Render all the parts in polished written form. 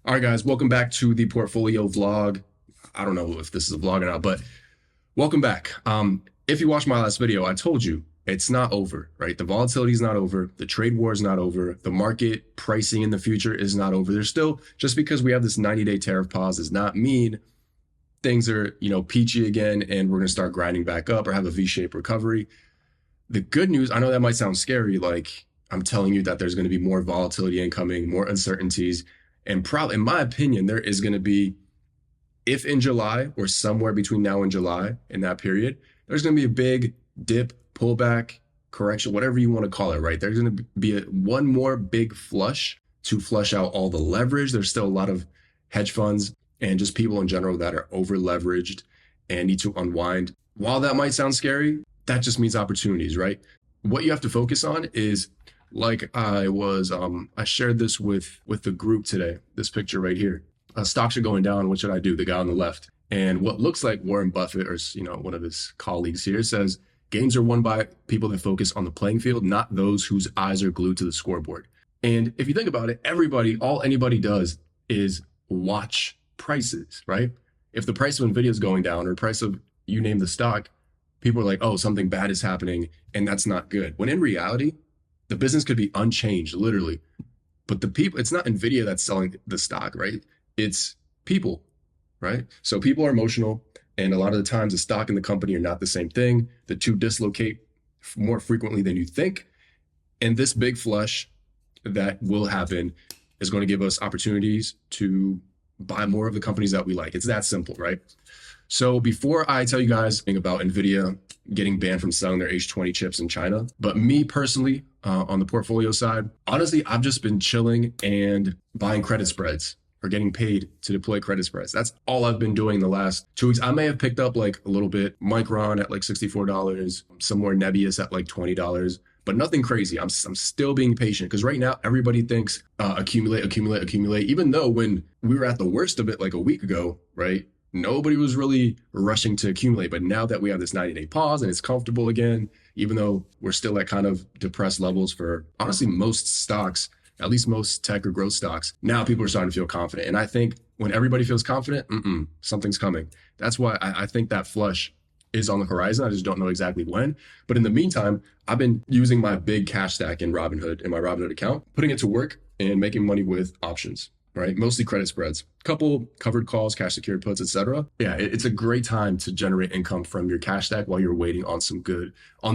All right, guys, welcome back to the portfolio vlog. I don't know if this is a vlog or not, but welcome back. If you watched my last video, I told you it's not over, right? The volatility is not over. The trade war is not over. The market pricing in the future is not over. There's still, just because we have this 90-day tariff pause does not mean things are, peachy again and we're going to start grinding back up or have a V-shaped recovery. The good news, I know that might sound scary, like I'm telling you that there's going to be more volatility incoming, more uncertainties. And probably, in my opinion, there is going to be, if in July or somewhere between now and July in that period, there's going to be a big dip, pullback, correction, whatever you want to call it, right? There's going to be one more big flush to flush out all the leverage. There's still a lot of hedge funds and just people in general that are over leveraged and need to unwind. While that might sound scary, that just means opportunities, right? What you have to focus on is, like I shared this with the group today, this picture right here. Stocks are going down. What should I do? The guy on the left. And what looks like Warren Buffett or, one of his colleagues here says, games are won by people that focus on the playing field, not those whose eyes are glued to the scoreboard. And if you think about it, all anybody does is watch prices, right? If the price of Nvidia is going down or price of, you name the stock, people are like, oh, something bad is happening. And that's not good. When in reality, the business could be unchanged, literally. But the people, it's not Nvidia that's selling the stock, right? It's people, right? So people are emotional. And a lot of the times the stock and the company are not the same thing. The two dislocate more frequently than you think. And this big flush that will happen is going to give us opportunities to buy more of the companies that we like. It's that simple, right? So before I tell you guys about Nvidia getting banned from selling their H20 chips in China, but me personally, on the portfolio side, honestly, I've just been chilling and buying credit spreads or getting paid to deploy credit spreads. That's all I've been doing the last 2 weeks. I may have picked up like a little bit Micron at like $64, some more Nebius at like $20, but nothing crazy. I'm still being patient because right now everybody thinks accumulate, even though when we were at the worst of it like a week ago, right? Nobody was really rushing to accumulate. But now that we have this 90-day pause and it's comfortable again, even though we're still at kind of depressed levels for honestly most stocks, at least most tech or growth stocks, now people are starting to feel confident. And I think when everybody feels confident, something's coming. That's why I think that flush is on the horizon. I just don't know exactly when. But in the meantime, I've been using my big cash stack in Robinhood, in my Robinhood account, putting it to work and making money with options. Right? Mostly credit spreads, couple covered calls, cash secured puts, etc. Yeah, it's a great time to generate income from your cash stack while you're waiting on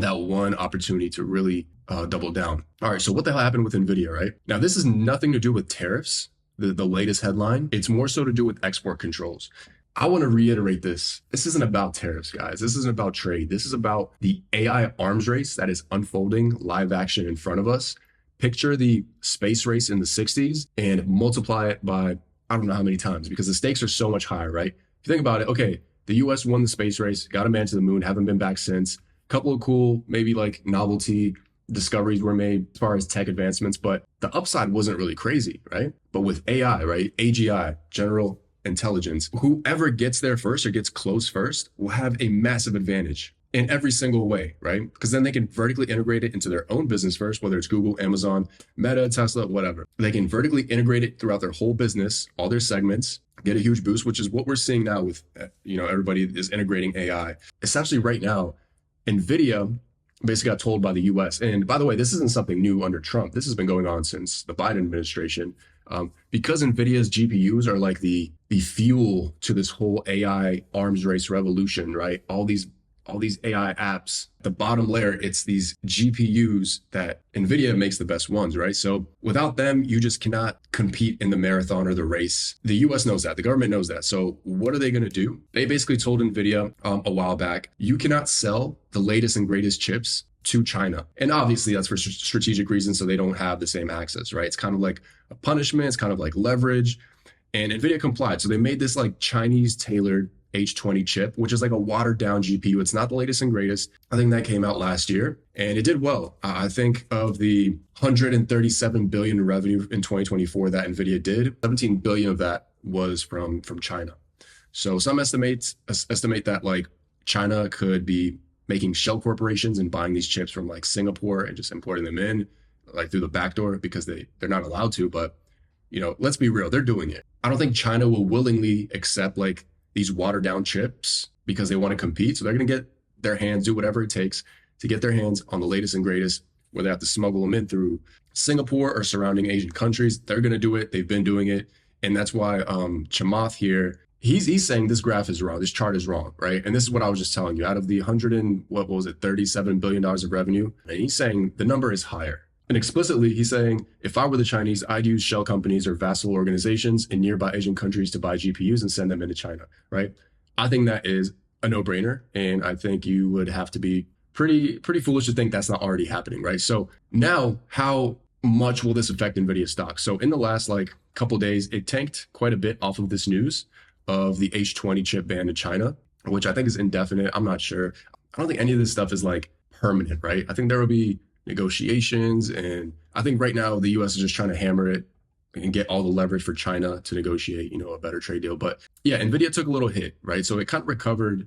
that one opportunity to really double down. All right, so what the hell happened with Nvidia, right? Now, this has nothing to do with tariffs, the latest headline. It's more so to do with export controls. I want to reiterate this. This isn't about tariffs, guys. This isn't about trade. This is about the AI arms race that is unfolding live action in front of us. Picture the space race in the 60s and multiply it by, I don't know how many times, because the stakes are so much higher, right? If you think about it, okay, the US won the space race, got a man to the moon, haven't been back since. A couple of cool, maybe like novelty discoveries were made as far as tech advancements, but the upside wasn't really crazy, right? But with AI, right? AGI, general intelligence, whoever gets there first or gets close first will have a massive advantage in every single way, right? Because then they can vertically integrate it into their own business first, whether it's Google, Amazon, Meta, Tesla, whatever. They can vertically integrate it throughout their whole business, all their segments, get a huge boost, which is what we're seeing now with, everybody is integrating AI. Essentially right now, Nvidia basically got told by the US, and by the way, this isn't something new under Trump. This has been going on since the Biden administration. Because Nvidia's GPUs are like the fuel to this whole AI arms race revolution, right? All these AI apps, the bottom layer, it's these GPUs that Nvidia makes the best ones, right? So without them, you just cannot compete in the marathon or the race. The US knows that, the government knows that. So what are they gonna do? They basically told Nvidia a while back, you cannot sell the latest and greatest chips to China. And obviously that's for strategic reasons, so they don't have the same access, right? It's kind of like a punishment, it's kind of like leverage. And Nvidia complied. So they made this like Chinese tailored H20 chip, which is like a watered down GPU. It's not the latest and greatest. I think that came out last year and it did well. I think of the 137 billion in revenue in 2024 that Nvidia did, 17 billion of that was from China. So some estimate that like China could be making shell corporations and buying these chips from like Singapore and just importing them in like through the back door because they're not allowed to, but let's be real, they're doing it. I don't think China will willingly accept like these watered down chips because they want to compete. So they're going to get their hands, do whatever it takes to get their hands on the latest and greatest, where they have to smuggle them in through Singapore or surrounding Asian countries. They're going to do it. They've been doing it. And that's why Chamath here, he's saying this graph is wrong. This chart is wrong, right? And this is what I was just telling you. Out of the what was it, $37 billion of revenue, and he's saying the number is higher. And explicitly, he's saying, if I were the Chinese, I'd use shell companies or vassal organizations in nearby Asian countries to buy GPUs and send them into China, right? I think that is a no-brainer. And I think you would have to be pretty foolish to think that's not already happening, right? So now, how much will this affect NVIDIA stock? So in the last couple days, it tanked quite a bit off of this news of the H20 chip ban in China, which I think is indefinite. I'm not sure. I don't think any of this stuff is permanent, right? I think there will be negotiations, and I think right now the US is just trying to hammer it and get all the leverage for China to negotiate, a better trade deal. But yeah, Nvidia took a little hit, right? So it kind of recovered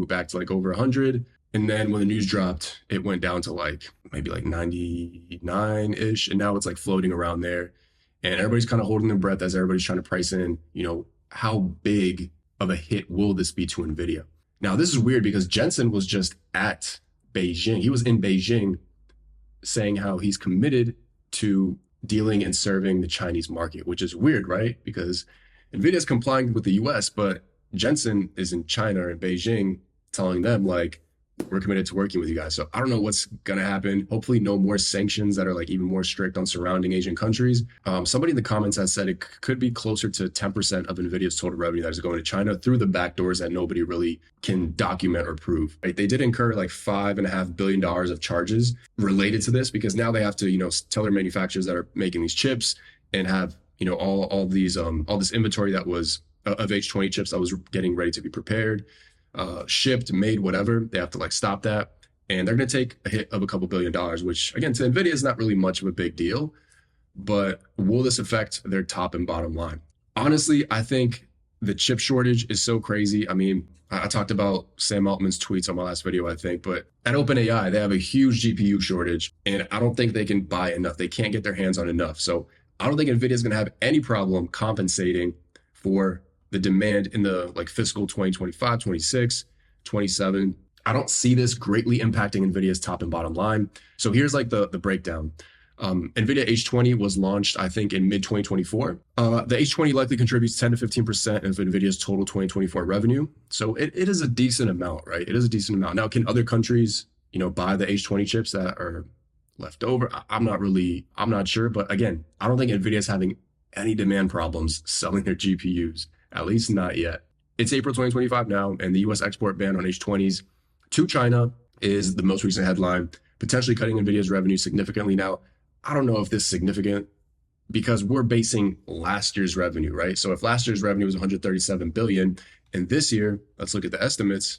back to over 100. And then when the news dropped, it went down to maybe 99-ish. And now it's floating around there. And everybody's kind of holding their breath as everybody's trying to price in, how big of a hit will this be to Nvidia? Now, this is weird because Jensen was just at Beijing. He was in Beijing saying how he's committed to dealing and serving the Chinese market, which is weird, right? Because Nvidia is complying with the US, but Jensen is in China and Beijing telling them we're committed to working with you guys. So I don't know what's going to happen. Hopefully no more sanctions that are even more strict on surrounding Asian countries. Somebody in the comments has said it could be closer to 10% of Nvidia's total revenue that is going to China through the back doors that nobody really can document or prove. Right? They did incur $5.5 billion of charges related to this because now they have to, tell their manufacturers that are making these chips and have, all this inventory that was of H20 chips that was getting ready to be prepared, shipped, made, whatever. They have to stop that. And they're going to take a hit of a couple $2 billion, which again, to NVIDIA is not really much of a big deal, but will this affect their top and bottom line? Honestly, I think the chip shortage is so crazy. I mean, I talked about Sam Altman's tweets on my last video, I think, but at OpenAI, they have a huge GPU shortage and I don't think they can buy enough. They can't get their hands on enough. So I don't think NVIDIA is going to have any problem compensating for the demand in the fiscal 2025, 26, 27. I don't see this greatly impacting NVIDIA's top and bottom line. So here's the breakdown. NVIDIA H20 was launched, I think, in mid 2024. The H20 likely contributes 10 to 15% of NVIDIA's total 2024 revenue. So it is a decent amount, right? It is a decent amount. Now, can other countries, buy the H20 chips that are left over? I'm not sure. But again, I don't think NVIDIA is having any demand problems selling their GPUs. At least not yet. It's April 2025 now, and the U.S. export ban on H20s to China is the most recent headline, potentially cutting NVIDIA's revenue significantly. Now, I don't know if this is significant because we're basing last year's revenue, right? So if last year's revenue was 137 billion, and this year, let's look at the estimates.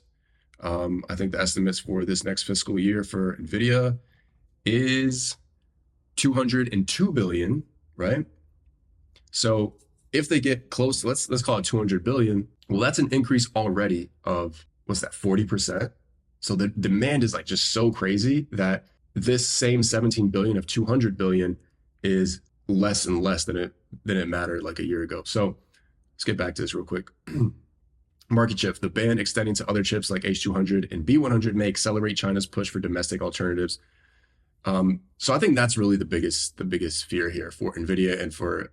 I think the estimates for this next fiscal year for NVIDIA is 202 billion, right? So if they get close, let's call it 200 billion. Well, that's an increase already of, 40%? So the demand is just so crazy that this same 17 billion of 200 billion is less and less than it mattered a year ago. So let's get back to this real quick. Market shift, the ban extending to other chips like H200 and B100 may accelerate China's push for domestic alternatives. So I think that's really the biggest fear here for NVIDIA and for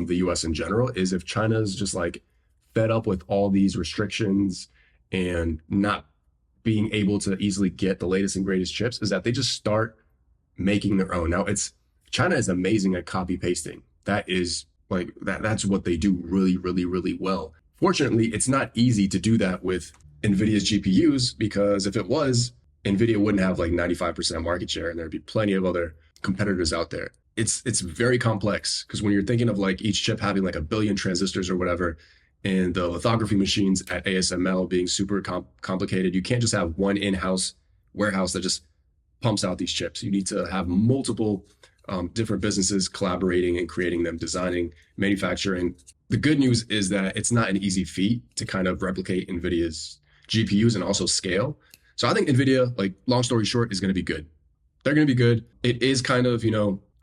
the US in general, is if China's just fed up with all these restrictions and not being able to easily get the latest and greatest chips, is that they just start making their own. Now China is amazing at copy pasting. That is that's what they do really, really, really well. Fortunately, it's not easy to do that with NVIDIA's GPUs, because if it was, NVIDIA wouldn't have 95% market share and there'd be plenty of other competitors out there. It's very complex because when you're thinking of each chip having 1 billion transistors or whatever, and the lithography machines at ASML being super complicated, you can't just have one in-house warehouse that just pumps out these chips. You need to have multiple different businesses collaborating and creating them, designing, manufacturing. The good news is that it's not an easy feat to kind of replicate NVIDIA's GPUs and also scale. So I think NVIDIA, long story short, is going to be good. They're going to be good. It is kind of,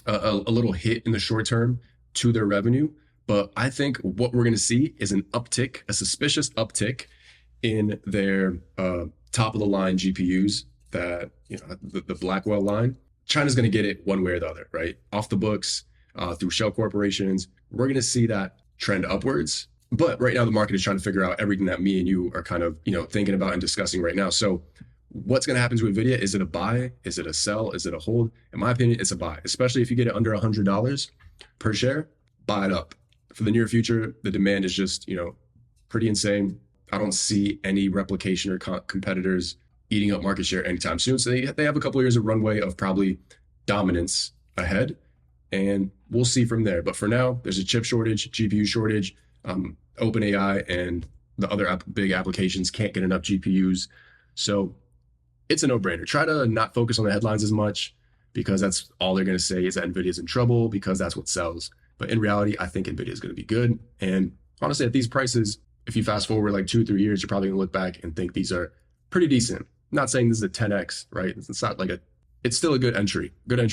a little hit in the short term to their revenue. But I think what we're going to see is an uptick, a suspicious uptick in their top of the line GPUs, that, you know, the Blackwell line. China's going to get it one way or the other, right? Off the books, through shell corporations. We're going to see that trend upwards. But right now, the market is trying to figure out everything that me and you are kind of, you know, thinking about and discussing right now. So what's going to happen to Nvidia? Is it a buy? Is it a sell? Is it a hold? In my opinion, it's a buy, especially if you get it under $100 per share. Buy it up. For the near future, the demand is just, you know, pretty insane. I don't see any replication or competitors eating up market share anytime soon. So they have a couple of years of runway of probably dominance ahead, and we'll see from there. But for now, there's a chip shortage, GPU shortage. OpenAI and the other big applications can't get enough GPUs. So it's a no-brainer. Try to not focus on the headlines as much, because that's all they're going to say is that NVIDIA's in trouble, because that's what sells. But in reality, I think NVIDIA is going to be good. And honestly, at these prices, if you fast forward like 2-3 years, you're probably going to look back and think these are pretty decent. I'm not saying this is a 10x, right? It's not like it's still a good entry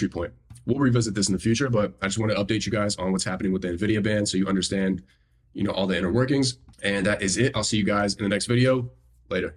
point. We'll revisit this in the future, but I just want to update you guys on what's happening with the NVIDIA ban, so you understand, you know, all the inner workings. And that is it. I'll see you guys in the next video. Later.